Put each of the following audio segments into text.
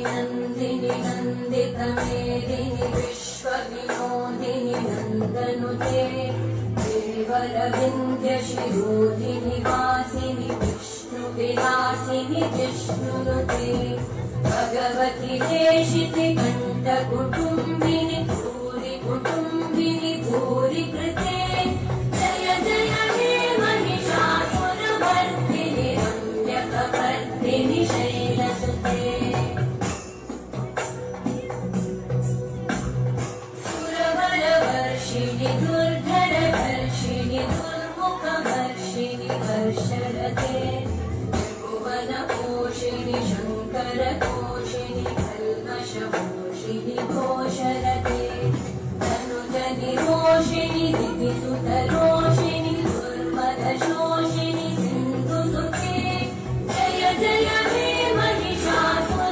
नन्दिनि नन्दितमेदिनि विश्वविनोदिनि नन्दनुते देवरविन्द्यशिरोधिनि वासिनि विष्णुविलासिनि जिष्णुनुते भगवति देशिति कण्ठकुटुम्बिनि भूरि कुटुम्बिनि भूरि कृते जय जय हे महिषासुरमर्दिनि रम्यकपर्दिनि शैलसुते दुर्धरवर्षिणि दुर्मुखवर्षिणि वर्षरते भुवनपोषिणि शङ्करकोशिनि कल्मषपोषिनि घोषरते तनुजनिरोषिणि दितिसुतरोषिणि दुर्मदशोषिनि सिन्धुसुते जय जय हे महिषासुरमर्दिनि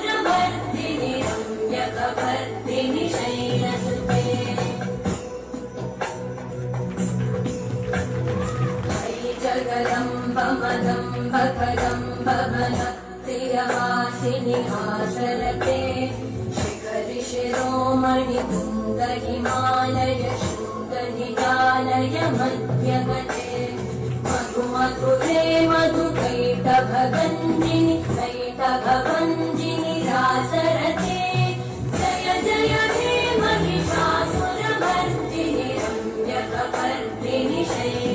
रम्यकपर्दिनि शैलसुते जगदम्बमदम्बकदम्बवनप्रियवासिनि हासरते शिखरि शिरोमणि तुङ्गहिमालय शृङ्गनिजालय मध्यगते मधुमधुरे मधुकैटभगञ्जिनि कैटभभञ्जिनि रासरते जय जय हे महिषासुरमर्दिनि रम्यकपर्दिनि शैलसुते